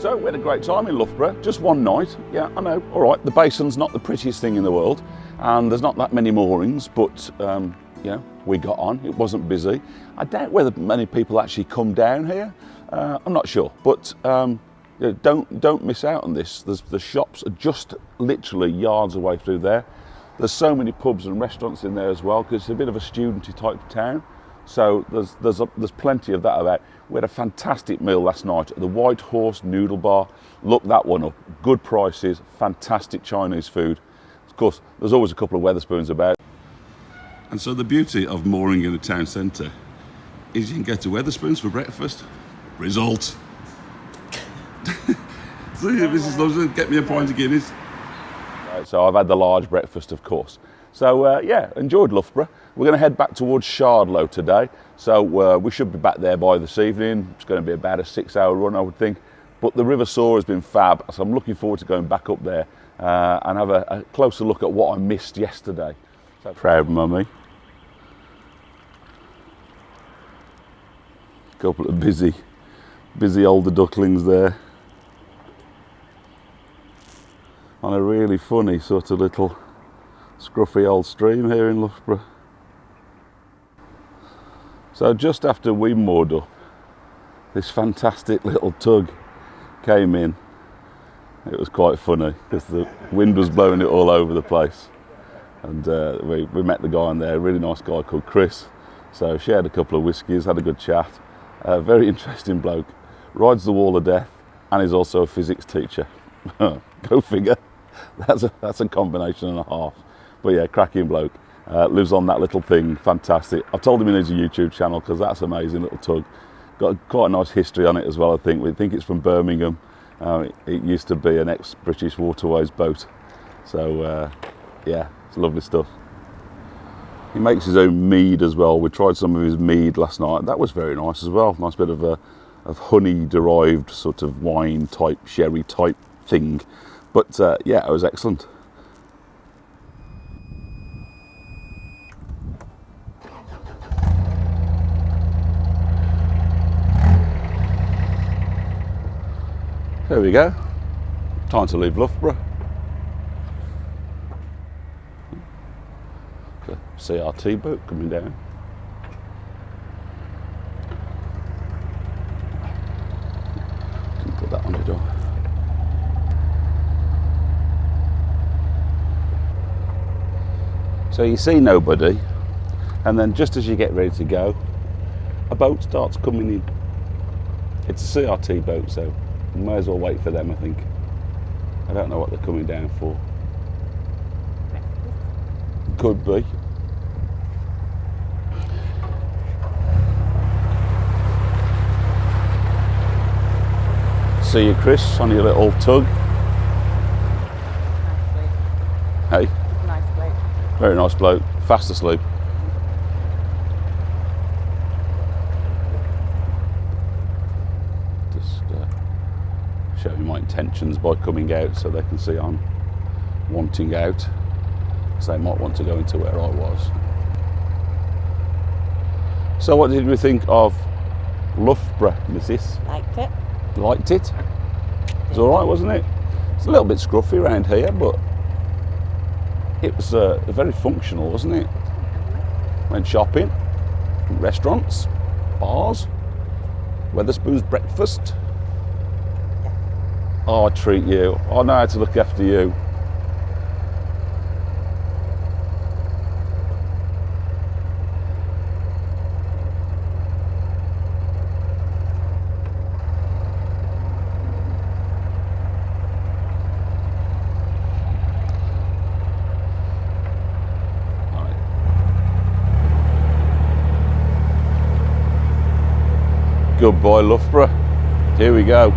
So we had a great time in Loughborough, just one night. Yeah, I know, all right, the basin's not the prettiest thing in the world and there's not that many moorings, but yeah, we got on, it wasn't busy. I doubt whether many people actually come down here, I'm not sure, but don't miss out on this. The shops are just literally yards away through there. There's so many pubs and restaurants in there as well because it's a bit of a studenty type of town. So there's plenty of that about. We had a fantastic meal last night at the White Horse Noodle Bar. Look that one up. Good prices, fantastic Chinese food. Of course, there's always a couple of Wetherspoons about. And so the beauty of mooring in the town centre is you can go to Wetherspoons for breakfast. Result. See, Mrs Lumsden, get me a pint of Guinness. Right, so I've had the large breakfast, of course. So yeah, enjoyed Loughborough. We're going to head back towards Shardlow today. So we should be back there by this evening. It's going to be about a 6-hour run, I would think. But the River Soar has been fab, so I'm looking forward to going back up there and have a closer look at what I missed yesterday. So proud mummy. Couple of busy older ducklings there. On a really funny sort of little scruffy old stream here in Loughborough. So just after we moored up, this fantastic little tug came in. It was quite funny because the wind was blowing it all over the place. And we met the guy on there, a really nice guy called Chris. So shared a couple of whiskies, had a good chat. Very interesting bloke. Rides the wall of death and is also a physics teacher. Go figure. That's a combination and a half. But yeah, cracking bloke. Lives on that little thing, fantastic. I've told him he needs a YouTube channel because that's an amazing little tug. Got quite a nice history on it as well, I think. We think it's from Birmingham. It used to be an ex-British waterways boat. So yeah, it's lovely stuff. He makes his own mead as well. We tried some of his mead last night. That was very nice as well. Nice bit of honey-derived sort of wine type, sherry type thing. But yeah, it was excellent. There we go. Time to leave Loughborough. The C&RT boat coming down. Can put that on the door. So you see nobody, and then just as you get ready to go, a boat starts coming in. It's a C&RT boat, so we may as well wait for them, I think. I don't know what they're coming down for. Could be. See you, Chris, on your little tug. Hey. Nice bloke. Very nice bloke. Fast asleep. Just showing my intentions by coming out so they can see I'm wanting out. So they might want to go into where I was. So what did we think of Loughborough, Mrs? Liked it. Liked it? It was alright, wasn't it? It's a little bit scruffy around here, but it was very functional, wasn't it? Went shopping, restaurants, bars, Wetherspoons breakfast. Oh, I treat you. I know how to look after you. Good boy, Loughborough. Here we go.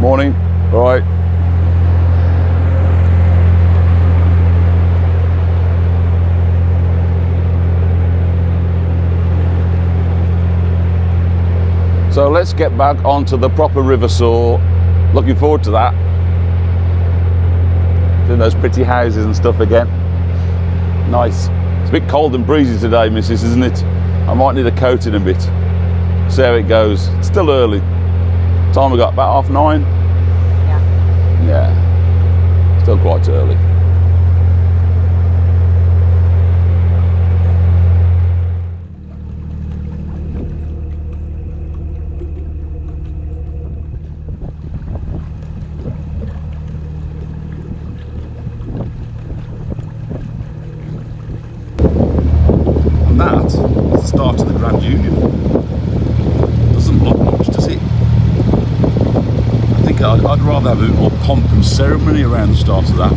Morning. All right. So let's get back onto the proper River Soar. Looking forward to that. Doing those pretty houses and stuff again. Nice. It's a bit cold and breezy today, missus, isn't it? I might need a coat in a bit. See how it goes. It's still early. Time we got about 9:30. Yeah. Yeah. Still quite early. And that is the start of the Grand Union. Doesn't look much, does it? I think I'd rather have a bit more pomp and ceremony around the start of that.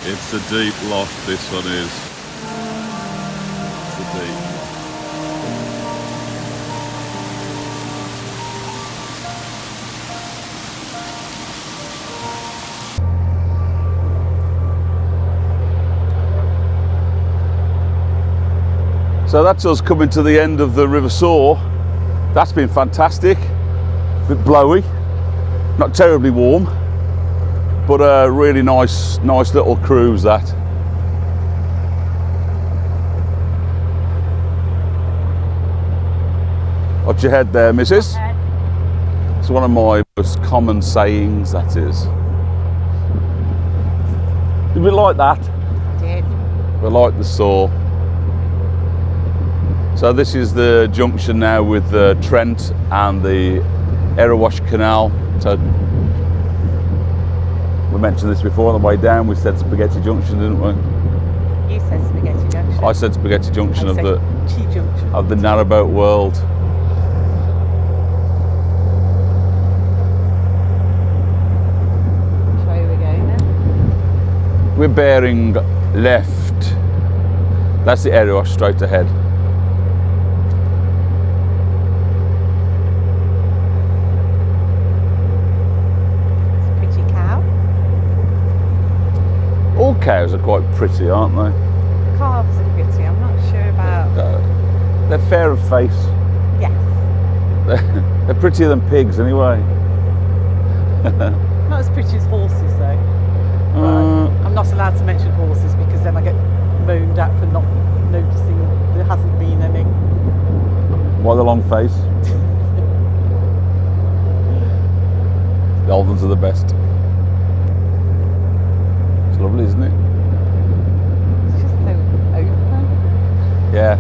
It's a deep lock, this one is. It's a deep. So that's us coming to the end of the River Soar. That's been fantastic. A bit blowy, not terribly warm, but a really nice little cruise that. What's your head there, missus? It's one of my most common sayings, that is. Did we like that? Did. We like the Soar. So this is the junction now with the Trent and the Narrowboat Canal. So we mentioned this before on the way down. We said Spaghetti Junction, didn't we? You said Spaghetti Junction. I said Spaghetti Junction of Junction the narrowboat world. Which way are we going now? We're bearing left. That's the Narrowboat straight ahead. All cows are quite pretty, aren't they? Calves are pretty, I'm not sure about... They're fair of face. Yes. They're prettier than pigs anyway. Not as pretty as horses though. I'm I'm not allowed to mention horses because then I get moaned at for not noticing there hasn't been any. Why the long face? The old ones are the best. It's lovely, isn't it? It's just so open. Yeah.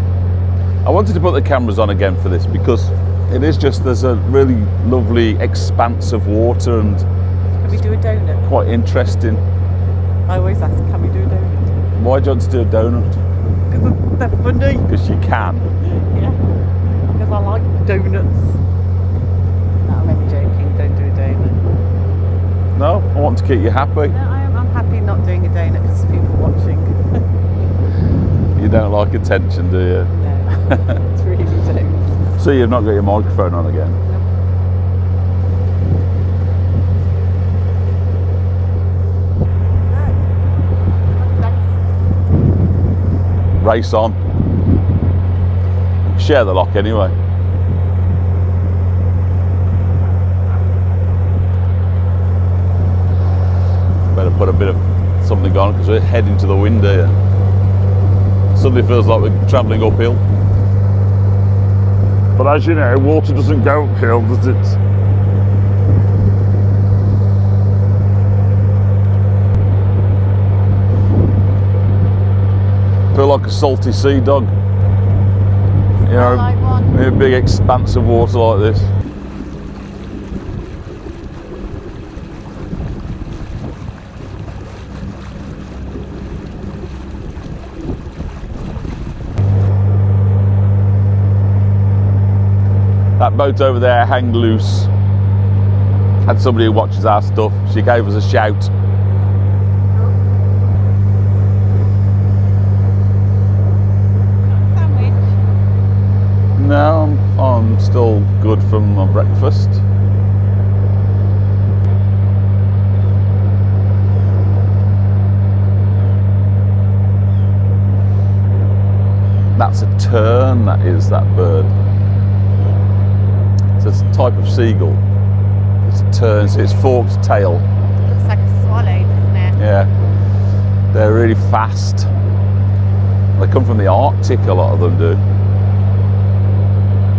I wanted to put the cameras on again for this because it is just, there's a really lovely expanse of water and Can we do a donut? quite interesting. I always ask, can we do a donut? Why do you want to do a donut? Because they're funny. Because you can. Yeah. Because I like donuts. No, I'm only joking. Don't do a donut. No, I want to keep you happy. No, I'm happy not doing a donut because people watching. You don't like attention, do you? No, it's really don't. So you've not got your microphone on again? Race on. Share the lock anyway. Better put a bit of something on because we're heading to the wind here. Suddenly feels like we're travelling uphill. But as you know, water doesn't go uphill, does it? Feel like a salty sea dog. You know, like one. in a big expanse of water like this. That boat over there, hang loose. Had somebody who watches our stuff. She gave us a shout. No, I'm still good from my breakfast. That's a tern, that is, that bird. It's a type of seagull. It's a tern, so it's forked tail. Looks like a swallow, doesn't it? Yeah. They're really fast. They come from the Arctic, a lot of them do.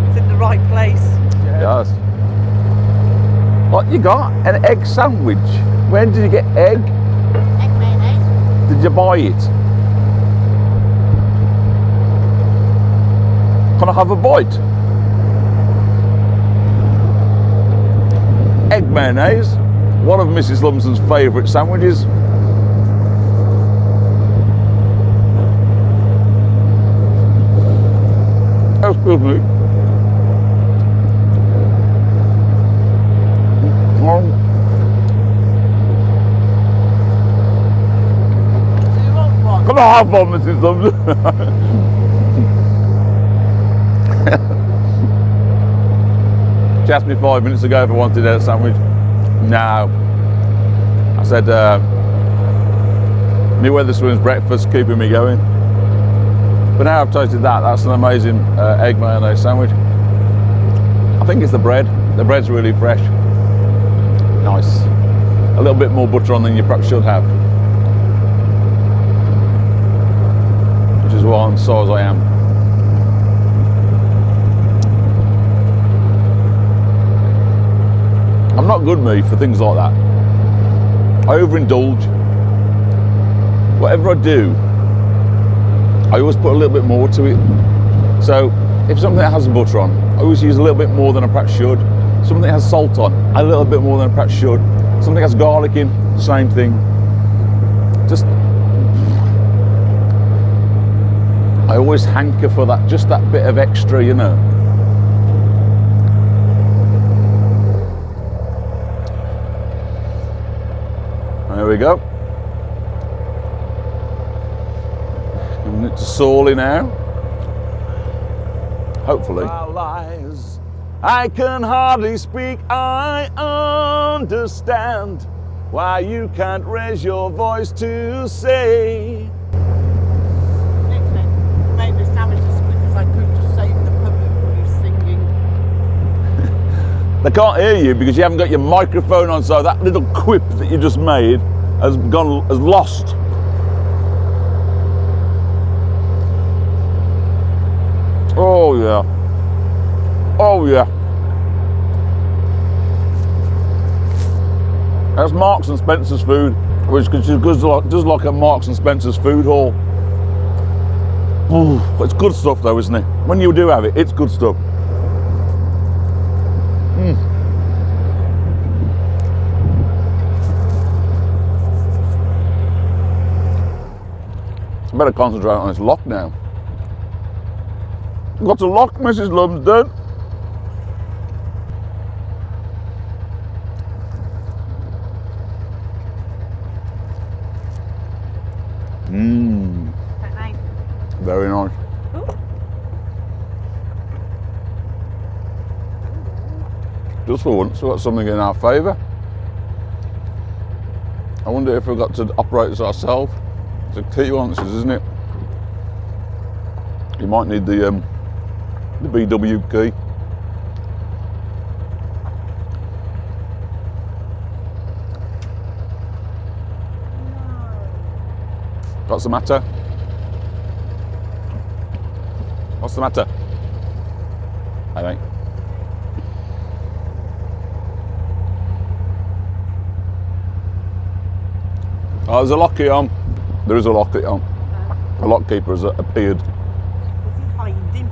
It's in the right place. Yes. What you got? An egg sandwich. When did you get egg? Egg mayonnaise. Did you buy it? Can I have a bite? Egg mayonnaise, one of Mrs Lumsden's favourite sandwiches. Excuse me. Do you want one? Can I have one, Mrs Lumsden? She asked me 5 minutes ago if I wanted a sandwich. No. I said, New Weatherspoon's breakfast keeping me going. But now I've tasted that, that's an amazing egg mayonnaise sandwich. I think it's the bread. The bread's really fresh. Nice. A little bit more butter on than you perhaps should have. Which is why I'm sore as I am. I'm not good, me, for things like that. I overindulge. Whatever I do, I always put a little bit more to it. So, if something has butter on, I always use a little bit more than I perhaps should. Something that has salt on, a little bit more than I perhaps should. Something has garlic in, same thing. Just, I always hanker for that, just that bit of extra, you know. There we go. Giving it to Sawley now. Hopefully. Lies. I can hardly speak. I understand why you can't raise your voice to say. Excellent. Made the sandwich as quick as I could to save the public from you singing. They can't hear you because you haven't got your microphone on, so that little quip that you just made has lost Oh yeah. Oh yeah. That's Marks and Spencer's food, which does like a Marks and Spencer's food hall. Ooh, it's good stuff though, isn't it? When you do have it, it's good stuff. I better concentrate on this lock now. Got a lock, Mrs Lumsden. Nice. Very nice. Ooh. Just for once, we've got something in our favour. I wonder if we've got to operate this ourselves. It's a key once, isn't it? You might need the BW key. What's the matter? What's the matter? Hi, mate. Oh, there's a lock-key on. There is a lock-key on. A lock-keeper has appeared. Was he hiding?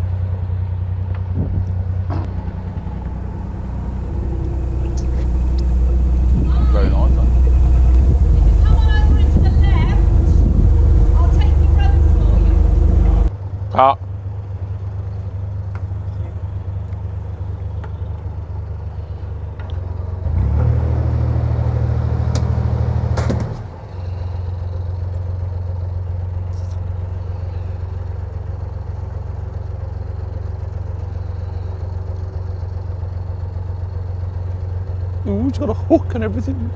Very nice, huh? If you come on over into the left, I'll take the roads for you. Ah. Ooh, it's got a hook and everything.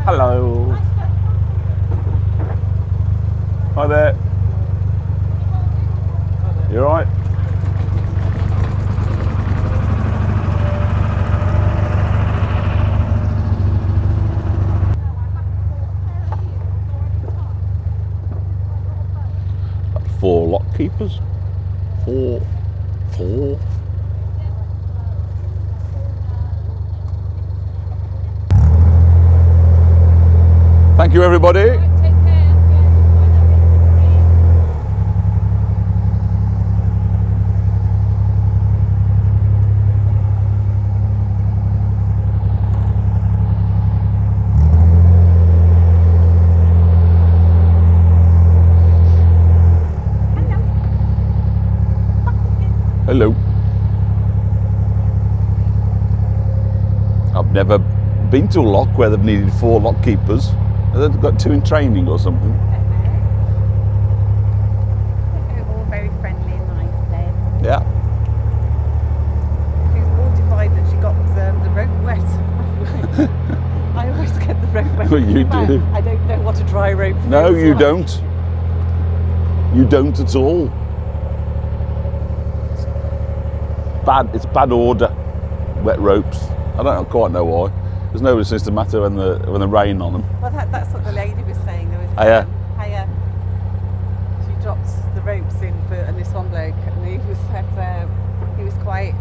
Hello. Hi there. You all right? Four lock keepers. Four. Thank you, everybody. Take care. Hello. I've never been to a lock where they've needed 4 lock keepers. They've got 2 in training or something. They're all very friendly and nice there. Yeah. She was mortified that she got the rope wet. I always get the rope wet. Well, you do. I don't know what a dry rope No, feels you like. don't. You don't at all. It's bad order. Wet ropes. I don't quite know why. There's no seems to matter when the rain on them. Well, that's what the lady was saying. There was Hiya. She dropped the ropes in and this one bloke, and he was quite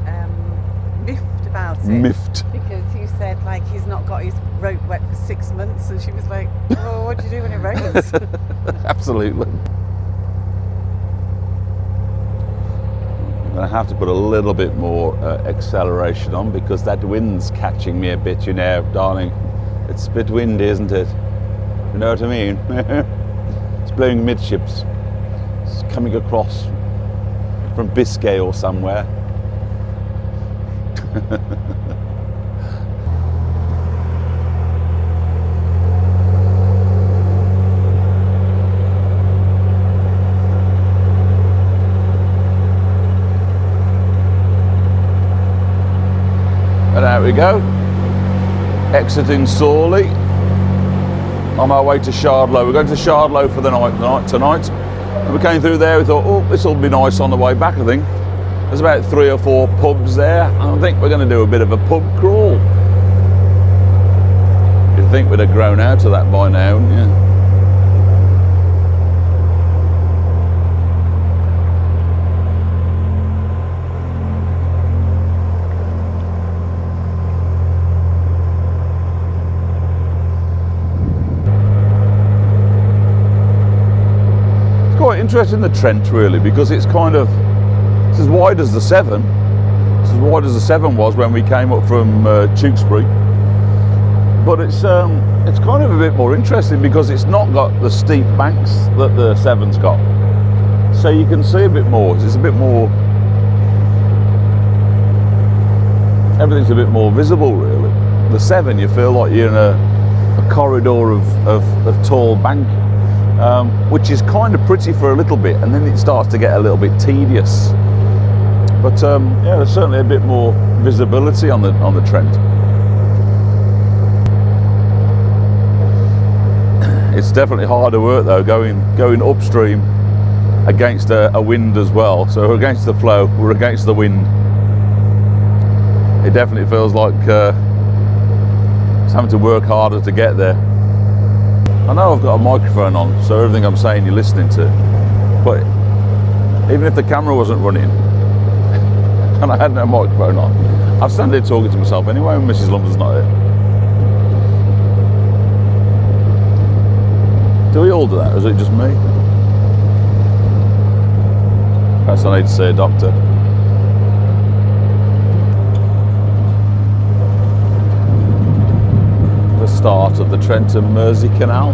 miffed about it. Miffed. Because he said like he's not got his rope wet for 6 months, and she was like, "Well, what do you do when it rains?" Absolutely. I'm going to have to put a little bit more acceleration on because that wind's catching me a bit, you know, darling. It's a bit windy, isn't it? You know what I mean? It's blowing midships. It's coming across from Biscay or somewhere. And out we go, exiting Sawley, on our way to Shardlow. We're going to Shardlow for the night tonight. And we came through there, we thought, oh, this will be nice on the way back, I think. There's about 3 or 4 pubs there, and I think we're going to do a bit of a pub crawl. You'd think we'd have grown out of that by now, wouldn't you? Quite interesting, the Trent, really, because it's kind of, it's as wide as the Severn. It's as wide as the Severn was when we came up from Tewkesbury, but it's kind of a bit more interesting because it's not got the steep banks that the Severn's got, so you can see a bit more. It's a bit more, everything's a bit more visible, really. The Severn, you feel like you're in a corridor of tall bank. Which is kind of pretty for a little bit, and then it starts to get a little bit tedious. But yeah, there's certainly a bit more visibility on the Trent. It's definitely harder work though, going upstream against a wind as well. So we're against the flow, we're against the wind. It definitely feels like it's having to work harder to get there. I know I've got a microphone on, so everything I'm saying you're listening to, but even if the camera wasn't running and I had no microphone on, I'd stand there talking to myself anyway when Mrs Lumsden's not here. Do we all do that, or is it just me? Perhaps I need to see a doctor. Start of the Trent Mersey Canal.